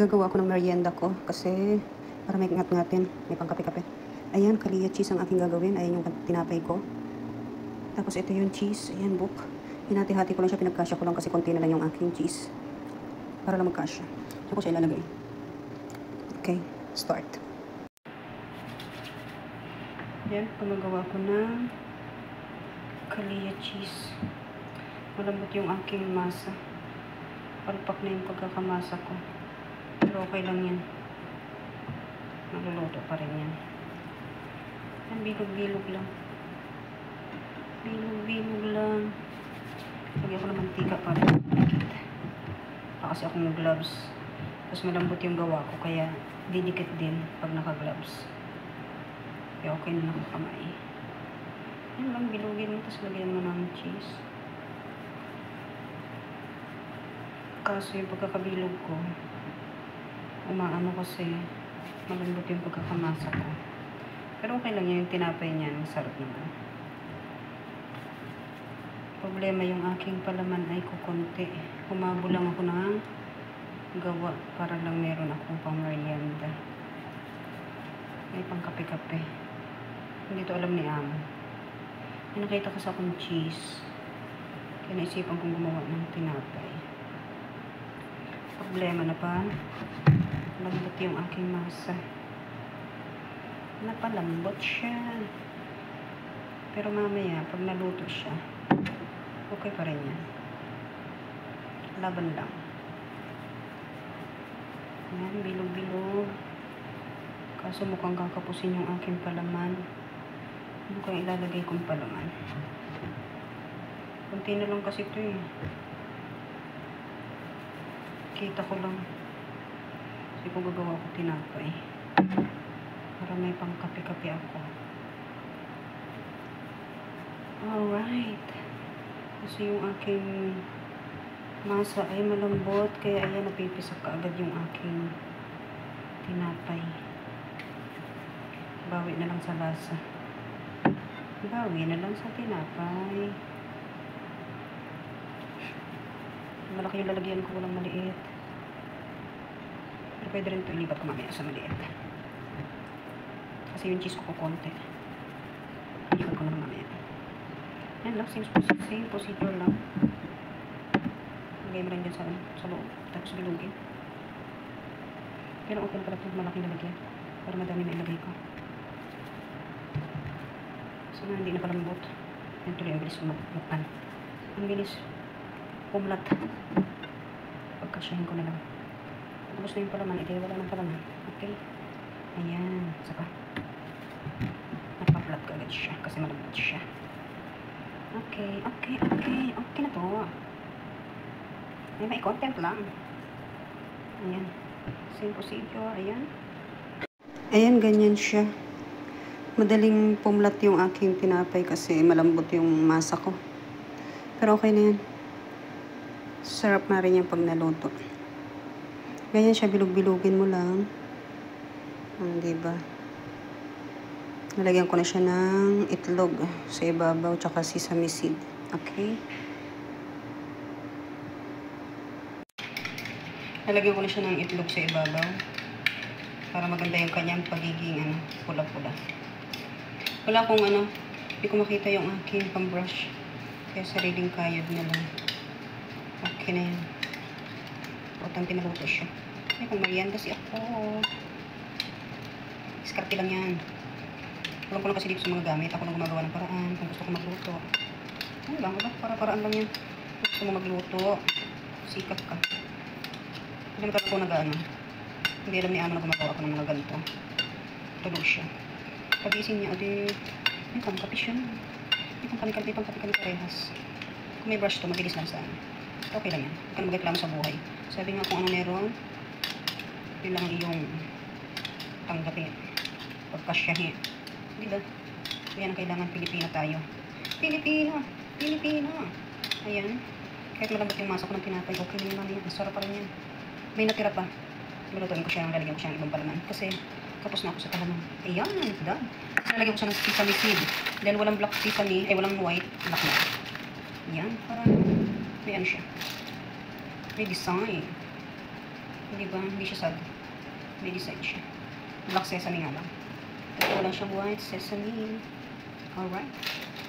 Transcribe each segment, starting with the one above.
Gagawa ako ng merienda ko kasi para may ngat-ngatin, may pangkape-kape. Ayan, Kalia cheese ang aking gagawin. Ayan yung tinapay ko. Tapos ito yung cheese. Ayan, book. Hinati-hati ko lang siya. Pinagkasya ko lang kasi konti na lang yung aking cheese. Para lang magkasya. Saan ko siya ilalagay? Okay, start. Ayan, pumagawa ko ng Kalia cheese. Malambot yung aking masa. Palpak na yung pagkakamasa ko. Pero okay lang yan. Maluluto pa rin yan. Ang bilog-bilog lang. Bilog-bilog lang. Lagyan ko ng mantika para didikit. Kasi akong gloves. Tapos malambot yung gawa ko. Kaya didikit din pag naka-gloves. Kaya okay na nakakamay. Yan lang, bilugin mo. Tapos lagyan mo ng cheese. Kaso yung pagkakabilog ko, umaano kasi malambot yung pagkakamasa ko. Pero okay lang yung tinapay niya. Masarap naman. Problema yung aking palaman ay kukunti. Humabo lang ako ng gawa para lang meron akong pang merienda. May pang kape-kape. Hindi to alam ni Amo. May nakita ko sa akong cheese. Kaya naisipan kong gumawa ng tinapay. Problema na pa. Lambot yung aking masa. Napalambot siya. Pero mamaya, pag naluto siya, okay pa rin yan. Laban lang. Ayan, bilog-bilog. Kaso mukhang kakapusin yung aking palaman. Mukhang ilalagay kong palaman. Kunti na lang kasi ito eh. Kita ko lang. Kasi kung gagawa ko tinapay. Para may pang kape-kape ako. Alright. Kasi yung aking masa ay malambot. Kaya ayan, napipisak kaagad yung aking tinapay. Bawi na lang sa lasa. Bawi na lang sa tinapay. Malaki yung lalagyan ko, walang maliit. Pero pwede rin ito ilipat ko mamaya sa maliit. Kasi yung cheese ko konti. Ilipat ko na mamaya. Yan lang, same procedure lang. Lagay mo rin dyan sa loob. Tapos bilugin. Pero okay pala ito, malaking lalagyan. Para madami na ilagay ko. So na hindi na palambot. Yan tuloy ang bilis kumagpan. Ang bilis pumlat. Pagkasyahin ko na lang. Tapos na yung palaman. Ito wala ng palaman. Okay. Ayan. Saka. Napaplat ko agad siya. Kasi malambot siya. Okay. Okay na to. May content lang. Ayan. Same procedure. Ayan. Ayan, ganyan siya. Madaling pumlat yung aking tinapay kasi malambot yung masa ko. Pero okay na yan. Sarap na rin yung pag naluto. Ganyan siya, bilog-bilugin mo lang. Diba? Nalagyan ko na siya ng itlog sa ibabaw tsaka sesame seed. Okay? Nalagyan ko na siya ng itlog sa ibabaw para maganda yung kanyang pagiging pula-pula. Wala akong hindi ko makita yung aking pang-brush. Kaya sariling kayod na lang. Okay na yan. Importante maluto siya. Ay, kung merienda kasi ako. Diskarte lang yan. Alam ko lang kasi dito sa mga gamit. Ako lang gumagawa ng paraan. Kung gusto ko magluto. Ano lang, para-paraan lang yan. Kung gusto mo magluto, sikat ka. Hindi naman ako hindi alam ni Amo na gumagawa ako ng mga ganito. Tulog siya. Pagising niya, may pangkapi siya. May pangkapi parehas. Kung may brush to, mabilis lang saan. Okay lang yan. Huwag ka na magreklamo sa buhay. Sabi nga kung ano meron, yun lang iyong tanggapin. Pagkasyahin. Diba? Kaya ang kailangan Pilipina tayo. Pilipina. Ayan. Kahit malambot yung masa ko ng tinapay, okay na yun namin. Masarap pa rin yan. May natira pa. Lutuin ko siya, lalagyan ko siya ng ibang palaman. Kasi tapos na ako sa palaman. Ayan, done. Lalagyan ko siya ng sesame seed. Then walang black sesame, walang white. Black na. Ayan, para may siya. May design. Hindi ba? Hindi siya sad. May design siya. Black sesame nga lang. Ito lang siya white sesame. Alright.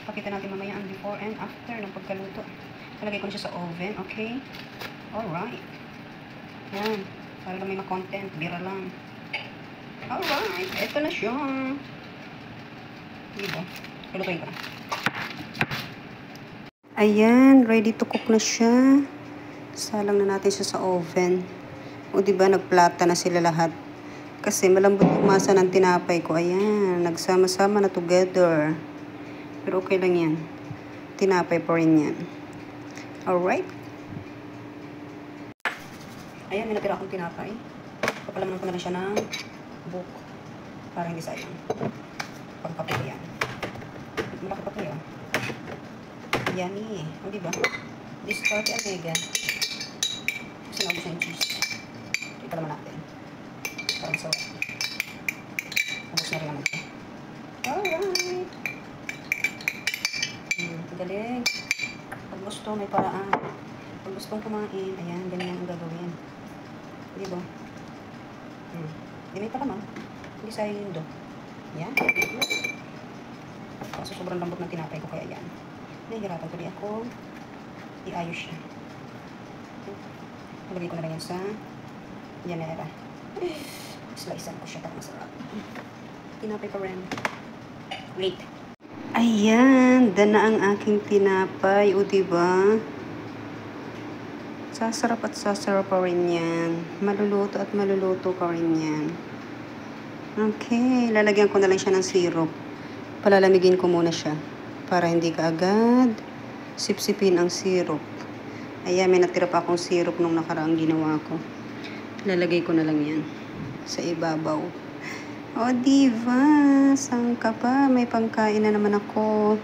Pakita natin mamaya ang before and after ng pagkaluto. Nalagay ko na siya sa oven. Okay? Alright. Yan. Para lang may ma-content. Bira lang. Alright. Ito na siya. Diba? Kalutuin ko na. Ayan. Ready to cook na siya. Salang na natin siya sa oven. O diba, nagplata na sila lahat. Kasi malambot yung masa ng tinapay ko. Ayan. Nagsama-sama na together. Pero okay lang yan. Tinapay pa rin yan. Alright. Ayan, may natira akong tinapay. Papalamanan ko na lang siya ng buhok. Para hindi sayang. Pagkape ko yan. Malaki pa kayo. Yummy. O diba? Discard yan, mega. Kasi naubos na yung cheese. Ito naman natin. Parang sarap. Ubus na rin naman ito. Alright. Galing. Pag gusto, may paraan. Pag gustong kumain, ayan, ganyan ang gagawin. Diba? Di may palaman. Hindi sayang yun do. Yan. Kasi sobrang lambot ng tinapay ko, kaya yan. Nahihirapan ko di ako iayos siya. Nalagay ko na lang yan sa yanera. Slicean ko siya para masarap. Tinapay pa rin. Wait. Ayan, dana ang aking tinapay. O diba? Sasarap at sasarap pa rin yan. Maluluto at maluluto pa rin yan. Okay, lalagyan ko na lang siya ng syrup. Palalamigin ko muna siya. Para hindi ka agad sipsipin ang syrup. Ayan, may natira pa akong syrup nung nakaraang ginawa ko. Lalagay ko na lang yan sa ibabaw. O, diba? Saan ka pa? May pangkain na naman ako.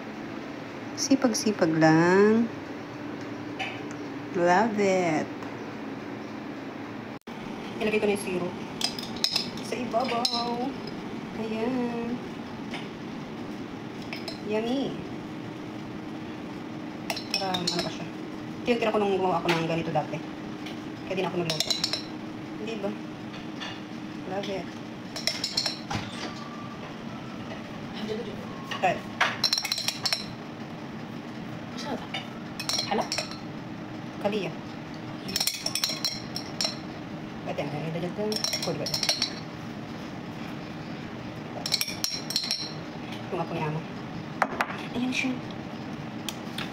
Sipag-sipag lang. Love it. Ilagay ko na yung syrup sa ibabaw. Ayan. Yummy. Para ano pa siya. Tira ko nung gumawa ako ng ganito dati. Kaya din ako nagluto. Hindi ba? Love it. Okay. Masarap. Hala? Kaliya. Ba't yan? Ay, dyan dyan. Kuli ba? Ito nga po niya mo. Ayan siya.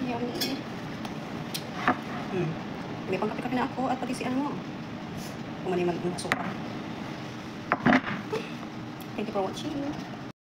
Yummy. May pangkape-kape na ako at pati si ano. Kumaliman ng suka. Thank you for watching.